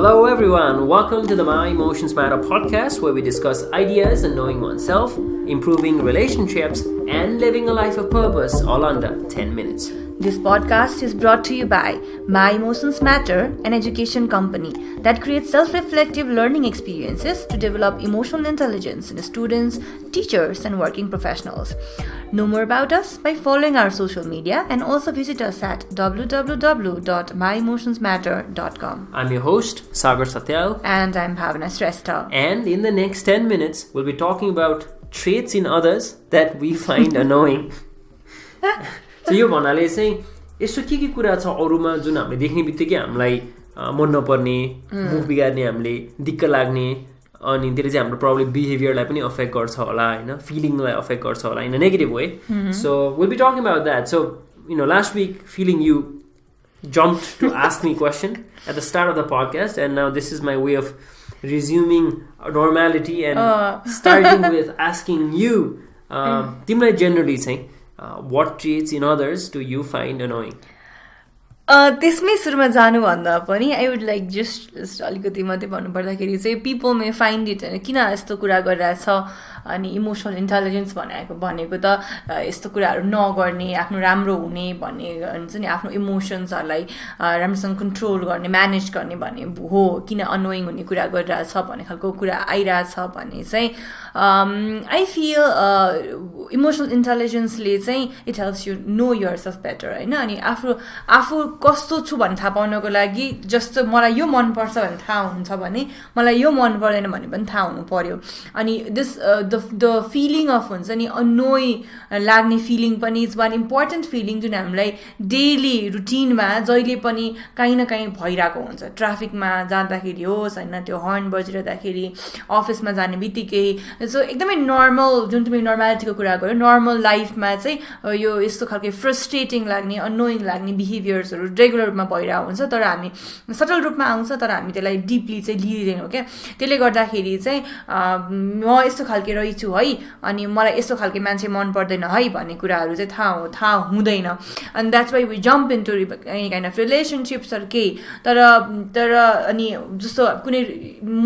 Hello everyone, welcome to the My Emotions Matter podcast where we discuss ideas and knowing oneself, improving relationships and living a life of purpose all under 10 minutes. This podcast is brought to you by MyEmotionsMatter, an education company that creates self-reflective learning experiences to develop emotional intelligence in students, teachers, and working professionals. Know more about us by following our social media and also visit us at www.myemotionsmatter.com. I'm your host, Sagar Satyal. And I'm Bhavana Shrestha. And in the next 10 minutes, we'll be talking about traits in others that we find annoying. So यो भन्नाले चाहिँ यस्तो के कुरा छ अरूमा जुन हामीले देख्ने बित्तिकै हामीलाई मन नपर्ने मुख बिगार्ने हामीले दिक्क लाग्ने अनि त्यसले चाहिँ हाम्रो प्रब्लम बिहेभियरलाई पनि अफेक्ट गर्छ होला हैन फिलिङलाई अफेक्ट गर्छ होला in a negative way so will be talking about that so last week feeling you jumped to ask me a question at the start of the podcast and now this is my way of resuming normality and starting with asking you तिमीलाई generally चाहिँ what traits in others do you find annoying? त्यसमै सुरुमा जानुभन्दा पनि I would like just अलिकति मात्रै भन्नुपर्दाखेरि चाहिँ पिपल मे फाइन्ड इट होइन किन यस्तो कुरा गरिरहेछ अनि इमोसनल इन्टेलिजेन्स भनेको त यस्तो कुराहरू नगर्ने आफ्नो राम्रो हुने भन्ने हुन्छ नि आफ्नो इमोसन्सहरूलाई राम्रोसँग कन्ट्रोल गर्ने म्यानेज गर्ने भन्ने हो किन अनोइङ हुने कुरा गरिरहेछ भन्ने खालको कुरा आइरहेछ भने चाहिँ आई फिल इमोसनल इन्टेलिजेन्सले चाहिँ it helps you know yourself better होइन अनि आफू कस्तो छु भन्ने थाहा पाउनको लागि जस्तो मलाई यो मनपर्छ भन्ने थाहा हुन्छ भने मलाई यो मन पर्दैन भन्ने पनि थाहा हुनु पर्यो अनि दिस द फिलिङ अफ हुन्छ नि अनोइ लाग्ने फिलिङ पनि इज वान इम्पोर्टेन्ट फिलिङ जुन हामीलाई डेली रुटिनमा जहिले पनि काहीँ न काहीँ भइरहेको हुन्छ ट्राफिकमा जाँदाखेरि होस् होइन त्यो हर्न बजिरहँदाखेरि अफिसमा जाने बित्तिकै सो एकदमै नर्मल जुन तिमी नर्मालिटीको कुरा गर्यो नर्मल लाइफमा चाहिँ यो यस्तो खालको फ्रस्ट्रेटिङ लाग्ने अनोइङ लाग्ने बिहेभियर्सहरू रेगुलर रूपमा भइरहेको हुन्छ तर हामी सटल रूपमा आउँछ तर हामी त्यसलाई डिपली चाहिँ लिँदैनौँ क्या त्यसले गर्दाखेरि चाहिँ म यस्तो खालके रहेछु है अनि मलाई यस्तो खालके मान्छे मन पर्दैन है भन्ने कुराहरू चाहिँ थाहा हुँदैन अनि that's why we jump into any kind of रिलेसनसिप्सहरू केही तर अनि जस्तो कुनै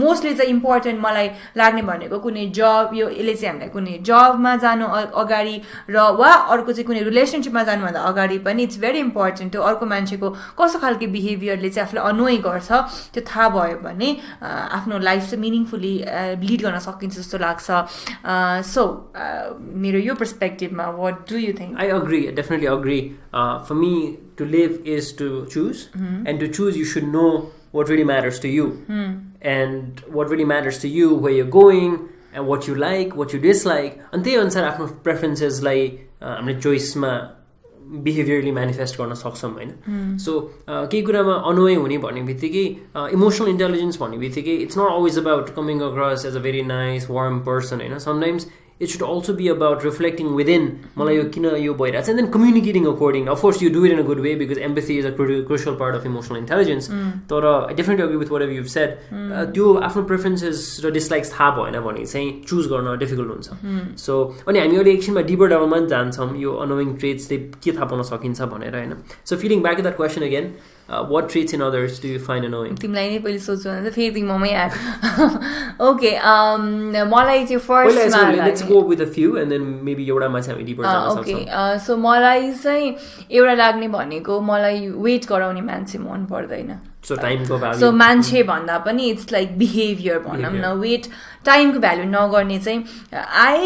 मोस्टली चाहिँ इम्पोर्टेन्ट मलाई लाग्ने भनेको कुनै जब यसले चाहिँ हामीलाई कुनै जबमा जानु अगाडि र वा अर्को चाहिँ कुनै रिलेसनसिपमा जानुभन्दा अगाडि पनि इट्स भेरी इम्पोर्टेन्ट त्यो अर्को मान्छेको कस्तो खालको बिहेभियरले चाहिँ आफूलाई अनोइ गर्छ त्यो थाहा भयो भने आफ्नो लाइफ चाहिँ मिनिङफुल्ली लिड गर्न सकिन्छ जस्तो लाग्छ सो मेरो यो पर्सपेक्टिभमा what do you think I agree, I definitely agree. For me, to live is to choose, and to choose you should know what really matters to you, and what really matters to you, where you're going, and what you like, what you dislike. And त्यही अनुसार आफ्नो प्रेफरेन्सेसलाई हामीले चोइसमा बिहेभियरली manifest गर्न सक्छौँ होइन so केही कुरामा अनोइ हुने भन्ने बित्तिकै इमोसनल इन्टेलिजेन्स भन्ने बित्तिकै it's not always about coming across as a very nice warm person होइन sometimes it should also be about reflecting within मलाई यो किन यो भइरहेछ and then communicating accordingly. Of course, you do it in a good way because empathy is a crucial part of emotional intelligence. तर I definitely agree with whatever you've said. त्यो आफ्नो preferences र dislikes थाहा भएन भने चाहिँ choose गर्न difficult हुन्छ. So अनि हामी अहिले एकछिनमा deeper levelमा जान्छौँ यो annoying traits ले के थाहा पाउन सकिन्छ भनेर होइन. So feeling back at that question again, what traits in others do you find annoying? तिमीलाई नै पहिले सोच्नु भने फेरि तिमीमै आयो ओके मलाई चाहिँ फर्स्टमा let's go with a few and then maybe एउटामा चाहिँ हामी deeper जान सक्छौँ ओके सो मलाई चाहिँ एउटा लाग्ने भनेको मलाई वेट गराउने मान्छे मन पर्दैन So टाइमको भ्यालु सो मान्छे भन्दा पनि इट्स लाइक बिहेभियर भनौँ न वेट टाइमको भ्यालु नगर्ने चाहिँ आई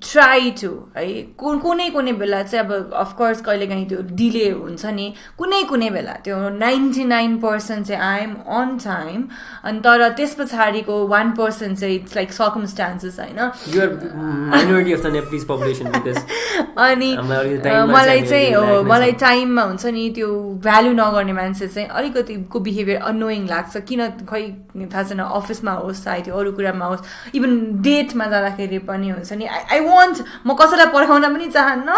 ट्राई टु है कुनै बेला चाहिँ अब अफकोर्स कहिलेकाहीँ त्यो डिले हुन्छ नि कुनै बेला त्यो 99% चाहिँ आई एम अन टाइम अनि तर त्यस पछाडिको 1% चाहिँ इट्स लाइक सर्कमस्टान्सेस होइन अनि मलाई टाइममा हुन्छ नि त्यो भ्यालु नगर्ने मान्छे चाहिँ अलिकतिको बिहेभियर अनोइङ लाग्छ किन खै थाहा छैन अफिसमा होस् चाहे त्यो अरू कुरामा होस् इभन डेटमा जाँदाखेरि पनि हुन्छ नि आई वान्ट म कसैलाई पर्खाउन पनि चाहन्न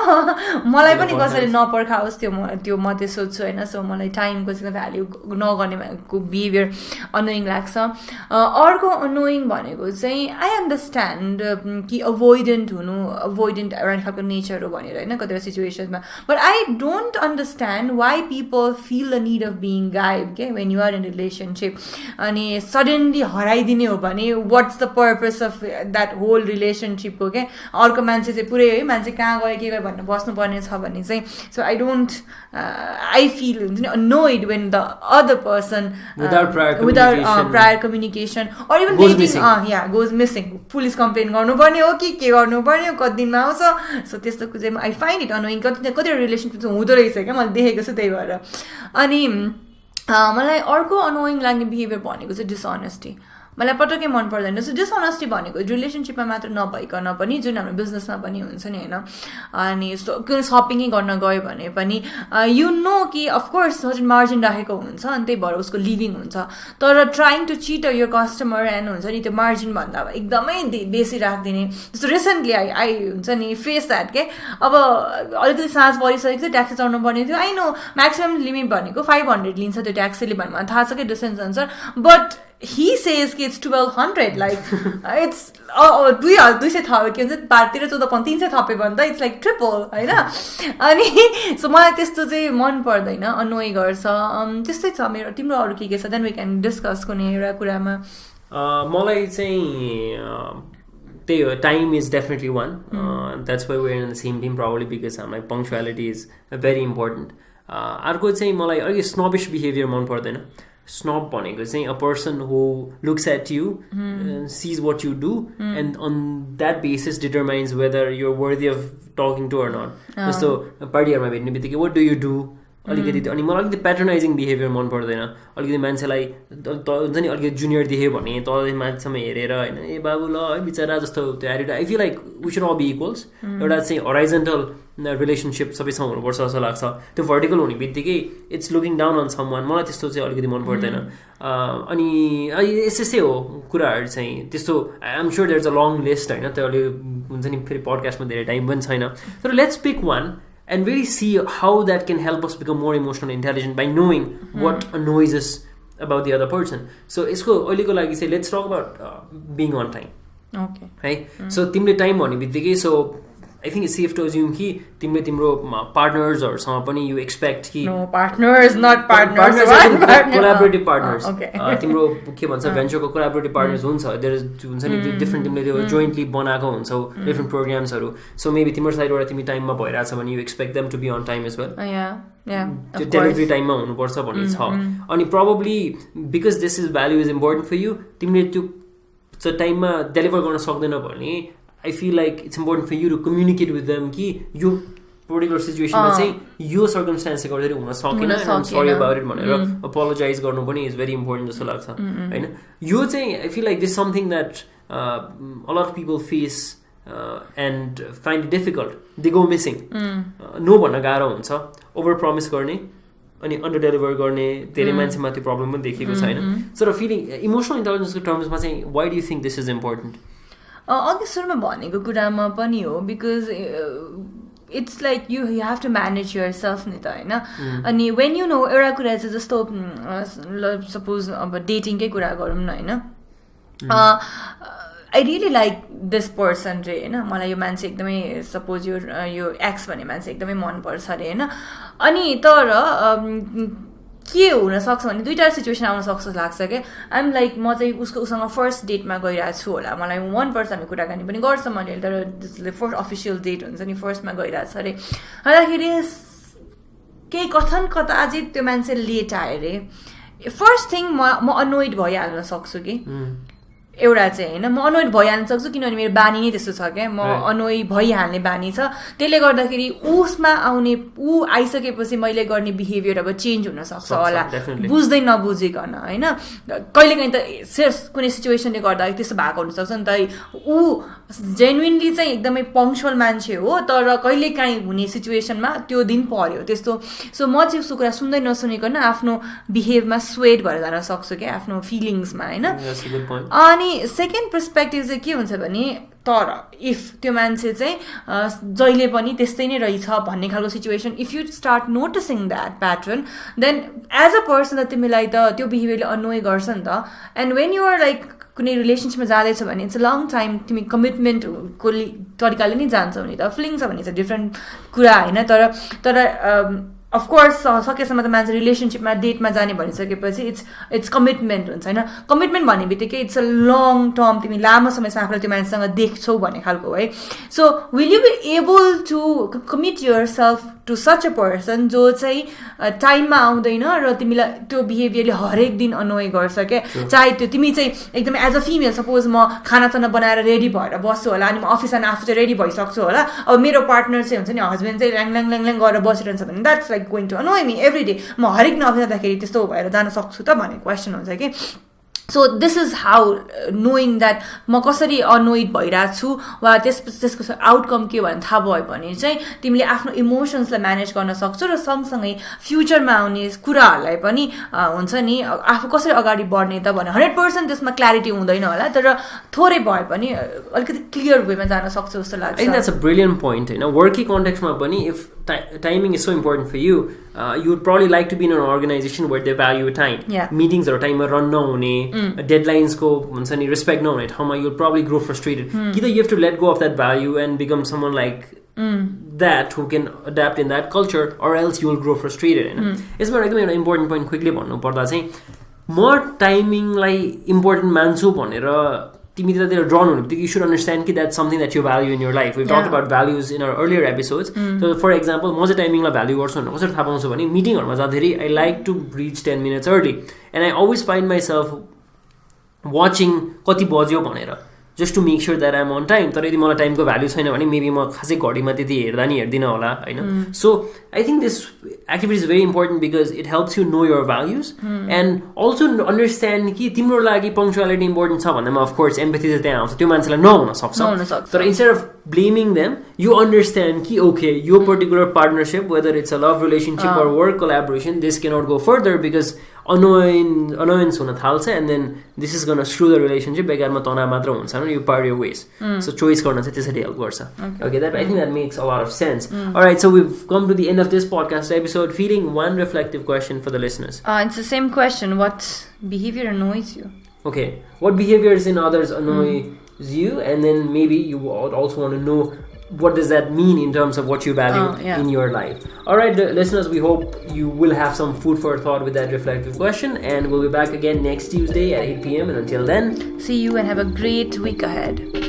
मलाई पनि कसैले नपर्खाओस् त्यो म त्यो सोध्छु होइन सो मलाई टाइमको चाहिँ भ्याल्यू नगर्नेको बिहेभियर अनोइङ लाग्छ अर्को अनोइङ भनेको चाहिँ आई अन्डरस्ट्यान्ड कि अभोइडेन्ट एउटा खालको नेचर हो भनेर होइन कतिवटा सिचुएसनमा but I don't understand why people feel the need of being guide के when you are in relationship अनि सडनली हराइदिने हो भने what's the purpose of that whole रिलेसनसिपको क्या अर्को मान्छे चाहिँ पुरै है मान्छे कहाँ गयो के गयो भनेर बस्नुपर्ने छ भने चाहिँ so I don't I feel हुन्छ नि annoyed when the other person without prior communication or even goes missing police complaint गर्नुपर्ने हो कि के गर्नुपर्ने हो कति दिनमा आउँछ सो त्यस्तोको चाहिँ आई फाइन्ड इट अनोइङ कति रिलेसनसिप चाहिँ हुँदो रहेछ क्या मैले देखेको छु त्यही भएर अनि मलाई अर्को अनोइङ लाग्ने बिहेभियर भनेको चाहिँ डिसअनेस्टी मलाई पटक्कै मन पर्दैन सो डिसअनेस्टी भनेको रिलेसनसिपमा मात्र नभइकन पनि जुन हाम्रो बिजनेसमा पनि हुन्छ नि होइन अनि सपिङै गर्न गयो भने पनि यु नो कि अफकोर्स सर्टेन मार्जिन राखेको हुन्छ अनि त्यही भएर उसको लिभिङ हुन्छ तर ट्राइङ टु चिट यो कस्टमर एन्ड हुन्छ नि त्यो मार्जिनभन्दा एकदमै बेसी राखिदिने जस्तो रिसेन्टली आई हुन्छ नि फेस द्याट के अब अलिकति साँझ परिसकेको थियो ट्याक्सी चढ्नु पर्ने थियो आई नो म्याक्सिमम् लिमिट भनेको 500 लिन्छ त्यो ट्याक्सीले भन्नु मलाई थाहा छ कि डिस्टेन्स अनुसार बट he says कि it's 1200 like it's 200 थप्यो के भन्छ 12-14 थप्यो भने त इट्स लाइक ट्रिपल होइन अनि सो मलाई त्यस्तो चाहिँ मन पर्दैन अनोइ गर्छ त्यस्तै छ मेरो तिम्रो अरू के छ देन वी क्यान डिस्कस कुनै एउटा कुरामा मलाई चाहिँ त्यही हो time is definitely one that's why we're in the same team probably because हामीलाई पङ्क्चुअलिटी इज भेरी इम्पोर्टेन्ट अर्को चाहिँ मलाई अलिक स्नोबिस बिहेभियर मन पर्दैन snob भनेको चाहिँ a person who looks at you sees what you do and on that basis determines whether you're worthy of talking to or not जस्तो पार्टीहरूमा भेट्ने बित्तिकै what do you do अलिकति अनि मलाई अलिकति प्याटर्नाइजिङ बिहेभियर मन पर्दैन अलिकति मान्छेलाई हुन्छ नि अलिकति जुनियर देख्यो भने तल मान्छेसम्म हेरेर होइन ए बाबु ल है बिचरा जस्तो त्यो attitude I feel like we should all be equals एउटा चाहिँ हराइजन्टल रिलेसनसिप सबैसँग हुनुपर्छ जस्तो लाग्छ त्यो भर्टिकल हुने बित्तिकै it's looking down on someone मलाई त्यस्तो चाहिँ अलिकति मन पर्दैन अनि यस्तै हो कुराहरू चाहिँ त्यस्तो I am sure there is a long list होइन त्यो अहिले हुन्छ नि फेरि पडकास्टमा धेरै टाइम पनि छैन तर let's pick one and really see how that can help us become more emotionally intelligent by knowing what annoys us about the other person. So यसको अहिलेको लागि चाहिँ let's talk about being on time. Okay. Right? So तिमीले time भन्ने बित्तिकै so I think it's safe to assume कि तिमीले तिम्रो पार्टनर्सहरूसँग पनि you expect कि no partners not partners collaborative partners तिम्रो के भन्छ भेन्चरको collaborative partners हुन्छ there is हुन्छ नि डिफरेन्ट तिमीले त्यो jointly बनाएको हुन्छौ डिफरेन्ट प्रोग्राम्सहरू सो मेबी तिम्रो साइडबाट तिमी टाइममा भइरहेछ भने you expect them to be on time as well त्यो डेलिभरी टाइममा हुनुपर्छ भन्ने छ अनि probably because this is value is important for you तिमीले त्यो टाइममा डेलिभर गर्न सक्दैन भने I feel like it's important for you to communicate with them कि यो पर्टिकुलर सिचुएसनमा चाहिँ यो सर्कमस्टान्सले गर्दाखेरि हुन सकेन I'm sorry about it भनेर अपोलोजाइज गर्नु पनि इज भेरी इम्पोर्टेन्ट जस्तो लाग्छ होइन यो चाहिँ I feel like this something that a lot of people face and find it difficult they go missing no भन्न गाह्रो हुन्छ ओभर प्रमिस गर्ने अनि अन्डर डेलिभर गर्ने धेरै मान्छेमा त्यो प्रब्लम पनि देखेको छ होइन सो र फिलिङ इमोसनल इन्टेलिजेन्सको टर्म्समा चाहिँ why do you think this is important अघि सुरुमा भनेको कुरामा पनि हो because it's like you have to manage yourself नि त होइन अनि वेन यु नो एउटा कुरा चाहिँ जस्तो सपोज अब डेटिङकै कुरा गरौँ न होइन I really like this person रे होइन मलाई यो मान्छे एकदमै सपोज यो एक्स भन्ने मान्छे एकदमै मनपर्छ अरे होइन अनि तर के हुनसक्छ भने दुईवटा सिचुएसन आउन सक्छ लाग्छ क्या आइएम लाइक म चाहिँ उसँग फर्स्ट डेटमा गइरहेको छु होला मलाई मनपर्छ हामी कुराकानी पनि गर्छ मैले तर फर्स्ट अफिसियल डेट हुन्छ नि फर्स्टमा गइरहेको छ अरे अन्तखेरि केही कथन कता अझै त्यो मान्छे लेट आयो अरे फर्स्ट थिङ म अनोइड भइहाल्न सक्छु कि एउटा चाहिँ होइन म अनोइड भइहाल्न सक्छु किनभने मेरो बानी नै त्यस्तो छ क्या म अनोइ भइहाल्ने बानी छ त्यसले गर्दाखेरि उसमा आउने ऊ आइसकेपछि मैले गर्ने बिहेभियर अब चेन्ज हुनसक्छ होला बुझ्दै नबुझिकन होइन कहिलेकाहीँ त कुनै सिचुएसनले गर्दाखेरि त्यस्तो भएको हुनसक्छ नि त ऊ जेन्युनली चाहिँ एकदमै पङ्क्चुअल मान्छे हो तर कहिलेकाहीँ हुने सिचुएसनमा त्यो दिन पर्यो त्यस्तो सो म चाहिँ उसको कुरा सुन्दै नसुनिकन आफ्नो बिहेभमा स्वेट भएर जान सक्छु क्या आफ्नो फिलिङ्समा होइन अनि सेकेन्ड पर्सपेक्टिभ चाहिँ के हुन्छ भने तर इफ त्यो मान्छे चाहिँ जहिले पनि त्यस्तै नै रहेछ भन्ने खालको situation if you start noticing that pattern then as a person त तिमीलाई त त्यो बिहेभियरले अनोय गर्छ नि त एन्ड वेन युआर लाइक कुनै रिलेसनसिपमा जाँदैछ भने इट्स अ लङ टाइम तिमी कमिटमेन्टको तरिकाले नै जान्छौ नि त फिलिङ छ भने चाहिँ डिफ्रेन्ट कुरा होइन तर अफकोर्स सकेसम्म त मान्छे रिलेसनसिपमा डेटमा जाने भनिसकेपछि इट्स कमिटमेन्ट हुन्छ होइन कमिटमेन्ट भन्ने बित्तिकै इट्स अ लङ टर्म तिमी लामो समयसम्म आफूलाई त्यो मान्छेसँग देख्छौ भन्ने खालको है so will you be able to commit yourself to such a person जो चाहिँ टाइममा आउँदैन र तिमीलाई त्यो बिहेभियरले हरेक दिन अनोय गर्छ क्या चाहे त्यो तिमी चाहिँ एकदमै एज अ फिमेल सपोज म खानासाना बनाएर रेडी भएर बस्छु होला अनि म अफिस जान आफू चाहिँ रेडी भइसक्छु होला अब मेरो पार्टनर चाहिँ हुन्छ नि हस्बेन्ड चाहिँ ल्याङ गरेर बसिरहन्छ भने that's like going to annoy me every day म हरेक दिन अफिस जाँदाखेरि त्यस्तो भएर जान सक्छु त भन्ने क्वेसन हुन्छ कि so this is how knowing that म कसरी अनोइड भइरहेको छु वा त्यसको आउटकम के भने थाहा भयो भने चाहिँ तिमीले आफ्नो इमोसन्सलाई म्यानेज गर्न सक्छौ र सँगसँगै फ्युचरमा आउने कुराहरूलाई पनि हुन्छ नि आफू कसरी अगाडि बढ्ने त भने 100% त्यसमा क्ल्यारिटी हुँदैन होला तर थोरै भए पनि अलिकति क्लियर वेमा जान सक्छौ जस्तो लाग्छ I think that's a brilliant point होइन वर्किङ कन्टेक्स्टमा पनि if timing is so important for you you would probably like to be in an organization where they value time meetings or time run nahune deadlines ko huncha ni respect nahune ठाउँमा you'll probably grow frustrated either you have to let go of that value and become someone like that who can adapt in that culture or else you will grow frustrated हैन यसमा एकदमै एउटा important point quickly भन्नु पर्दा चाहिँ म टाइमिङलाई important मान्छु भनेर तिमी त्यतातिर ड्रन हुने बित्तिकै you should understand कि that's something that you value in your life. We've talked about values in our earlier episodes. So for example, म चाहिँ टाइमिङलाई भ्याल्यु गर्छु भनेर कसरी थाहा पाउँछु भने मिटिङहरूमा जाँदाखेरि I like to reach 10 minutes early and I always find myself watching कति बज्यो भनेर just to make sure that I'm on time. तर यदि मलाई टाइमको भ्याल्यु छैन भने मेबी म खासै घडीमा त्यति हेर्दा नि हेर्दिनँ होला होइन so I think this activity is very important because it helps you know your values and also understand कि तिम्रो लागि पङ्क्चुअलिटी इम्पोर्टेन्ट छ भन्दामा अफकोर्स एम्पथी चाहिँ त्यहाँ आउँछ त्यो मान्छेलाई नहुन सक्छ तर instead of blaming them you understand कि ओके यो particular partnership whether it's a love relationship or work collaboration this cannot go further because annoyance हुन थाल्छ and then this is gonna screw the relationship बेकारमा तनाव मात्र हुन्छ you part your ways so choice गर्न चाहिँ त्यसरी help गर्छ okay that I think that makes a lot of sense alright so we've come to the end of this podcast episode feeling one reflective question for the listeners it's the same question what behavior annoys you okay what behaviors in others annoys you and then maybe you would also want to know what does that mean in terms of what you value in your life alright listeners we hope you will have some food for thought with that reflective question and we'll be back again next Tuesday at 8 p.m. and until then see you and have a great week ahead